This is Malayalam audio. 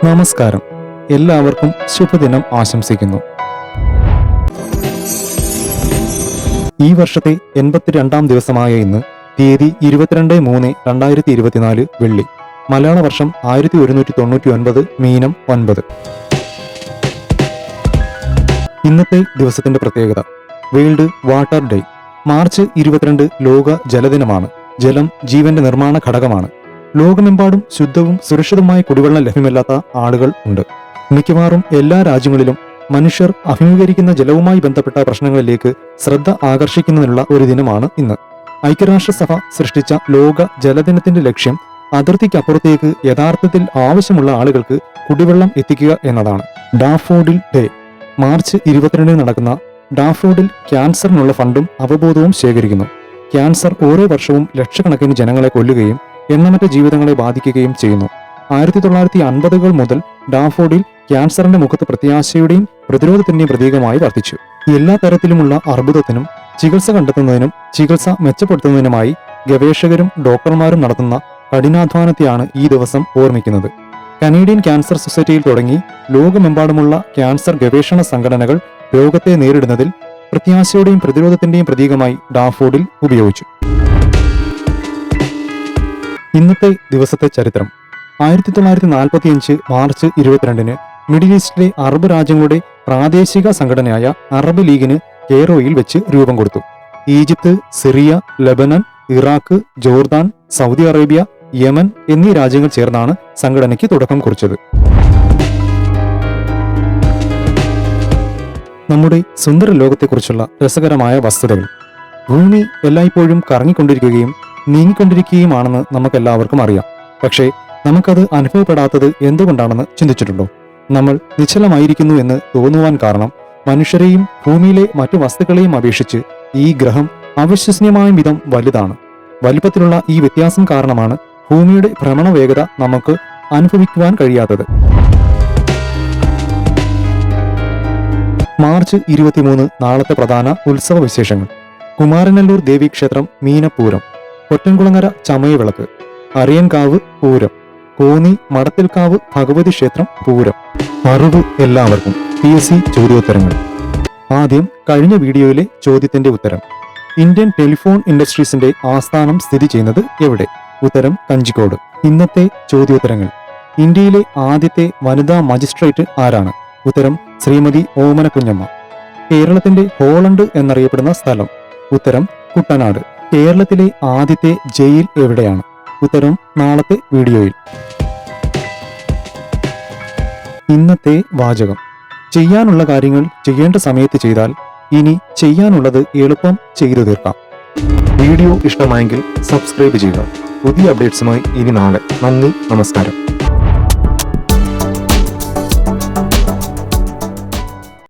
നമസ്കാരം. എല്ലാവർക്കും ശുഭദിനം ആശംസിക്കുന്നു. ഈ വർഷത്തെ 82-ാം ദിവസമായ ഇന്ന് തീയതി 22/3/2024 വെള്ളി. മലയാള വർഷം 1199 മീനം 9. ഇന്നത്തെ ദിവസത്തിന്റെ പ്രത്യേകത വേൾഡ് വാട്ടർ ഡേ. മാർച്ച് 22 ലോക ജലദിനമാണ്. ജലം ജീവന്റെ നിർമ്മാണ ഘടകമാണ്. ലോകമെമ്പാടും ശുദ്ധവും സുരക്ഷിതവുമായ കുടിവെള്ളം ലഭ്യമല്ലാത്ത ആളുകൾ ഉണ്ട്. മിക്കവാറും എല്ലാ രാജ്യങ്ങളിലും മനുഷ്യർ അഭിമുഖീകരിക്കുന്ന ജലവുമായി ബന്ധപ്പെട്ട പ്രശ്നങ്ങളിലേക്ക് ശ്രദ്ധ ആകർഷിക്കുന്നതിനുള്ള ഒരു ദിനമാണ് ഇന്ന്. ഐക്യരാഷ്ട്രസഭ സൃഷ്ടിച്ച ലോക ജലദിനത്തിന്റെ ലക്ഷ്യം അതിർത്തിക്കപ്പുറത്തേക്ക് യഥാർത്ഥത്തിൽ ആവശ്യമുള്ള ആളുകൾക്ക് കുടിവെള്ളം എത്തിക്കുക എന്നതാണ്. Daffodil day. മാർച്ച് 22 നടക്കുന്ന ഡാഫോഡിൽ ക്യാൻസറിനുള്ള ഫണ്ടും അവബോധവും ശേഖരിക്കുന്നു. ക്യാൻസർ ഓരോ വർഷവും ലക്ഷക്കണക്കിന് ജനങ്ങളെ കൊല്ലുകയും എണ്ണമറ്റ ജീവിതങ്ങളെ ബാധിക്കുകയും ചെയ്യുന്നു. 1950-കൾ മുതൽ ഡാഫോഡിൽ ക്യാൻസറിന്റെ മുഖത്ത് പ്രത്യാശയുടെയും പ്രതിരോധത്തിന്റെയും പ്രതീകമായി വർത്തിച്ചു. എല്ലാ തരത്തിലുമുള്ള അർബുദത്തിനും ചികിത്സ കണ്ടെത്തുന്നതിനും ചികിത്സ മെച്ചപ്പെടുത്തുന്നതിനുമായി ഗവേഷകരും ഡോക്ടർമാരും നടത്തുന്ന കഠിനാധ്വാനത്തെയാണ് ഈ ദിവസം ഓർമ്മിക്കുന്നത്. കനേഡിയൻ ക്യാൻസർ സൊസൈറ്റിയിൽ തുടങ്ങി ലോകമെമ്പാടുമുള്ള ക്യാൻസർ ഗവേഷണ സംഘടനകൾ രോഗത്തെ നേരിടുന്നതിൽ പ്രത്യാശയുടെയും പ്രതിരോധത്തിന്റെയും പ്രതീകമായി ഡാഫോഡിൽ ഉപയോഗിച്ചു. ഇന്നത്തെ ദിവസത്തെ ചരിത്രം. 1945 മാർച്ച് 22 മിഡിൽ ഈസ്റ്റിലെ അറബ് രാജ്യങ്ങളുടെ പ്രാദേശിക സംഘടനയായ അറബ് ലീഗിന് കെയ്റോയിൽ വെച്ച് രൂപം കൊടുത്തു. Egypt, Syria, Lebanon, Iraq, Jordan, Saudi Arabia, Yemen എന്നീ രാജ്യങ്ങൾ ചേർന്നാണ് സംഘടനയ്ക്ക് തുടക്കം കുറിച്ചത്. നമ്മുടെ സുന്ദര ലോകത്തെക്കുറിച്ചുള്ള രസകരമായ വസ്തുതകൾ. ഭൂമി എല്ലായ്പ്പോഴും കറങ്ങിക്കൊണ്ടിരിക്കുകയും നീങ്ങിക്കൊണ്ടിരിക്കുകയുമാണെന്ന് നമുക്കെല്ലാവർക്കും അറിയാം. പക്ഷേ നമുക്കത് അനുഭവപ്പെടാത്തത് എന്തുകൊണ്ടാണെന്ന് ചിന്തിച്ചിട്ടുണ്ടോ? നമ്മൾ നിശ്ചലമായിരിക്കുന്നു എന്ന് തോന്നുവാൻ കാരണം മനുഷ്യരെയും ഭൂമിയിലെ മറ്റു വസ്തുക്കളെയും അപേക്ഷിച്ച് ഈ ഗ്രഹം അവിശ്വസനീയമായ വിധം വലുതാണ്. വലുപ്പത്തിലുള്ള ഈ വ്യത്യാസം കാരണമാണ് ഭൂമിയുടെ ഭ്രമണ വേഗത നമുക്ക് അനുഭവിക്കുവാൻ കഴിയാത്തത്. മാർച്ച് 23 നാളത്തെ പ്രധാന ഉത്സവ വിശേഷങ്ങൾ. കുമാരനല്ലൂർ ദേവീക്ഷേത്രം മീനപ്പൂരം, കൊറ്റൻകുളങ്ങര ചമയവിളക്ക്, അരിയൻകാവ് പൂരം, കോന്നി മടത്തിൽക്കാവ് ഭഗവതി ക്ഷേത്രം പൂരം. അറിവ് എല്ലാവർക്കും. PSC ചോദ്യോത്തരങ്ങൾ. ആദ്യം കഴിഞ്ഞ വീഡിയോയിലെ ചോദ്യത്തിന്റെ ഉത്തരം. ഇന്ത്യൻ ടെലിഫോൺ ഇൻഡസ്ട്രീസിന്റെ ആസ്ഥാനം സ്ഥിതി ചെയ്യുന്നത് എവിടെ? ഉത്തരം കഞ്ചിക്കോട്. ഇന്നത്തെ ചോദ്യോത്തരങ്ങൾ. ഇന്ത്യയിലെ ആദ്യത്തെ വനിതാ മജിസ്ട്രേറ്റ് ആരാണ്? ഉത്തരം ശ്രീമതി ഓമന കുഞ്ഞമ്മ. കേരളത്തിന്റെ ഹോളണ്ട് എന്നറിയപ്പെടുന്ന സ്ഥലം? ഉത്തരം കുട്ടനാട്. കേരളത്തിലെ ആദ്യത്തെ ജയിൽ എവിടെയാണ്? ഉത്തരം നാളത്തെ വീഡിയോയിൽ. ഇന്നത്തെ വാചകം. ചെയ്യാനുള്ള കാര്യങ്ങൾ ചെയ്യേണ്ട സമയത്ത് ചെയ്താൽ ഇനി ചെയ്യാനുള്ളത് എളുപ്പം ചെയ്തു തീർക്കാം. വീഡിയോ ഇഷ്ടമായെങ്കിൽ സബ്സ്ക്രൈബ് ചെയ്യുക. പുതിയ അപ്ഡേറ്റ്സുമായി ഇനി നാളെ. നന്ദി, നമസ്കാരം.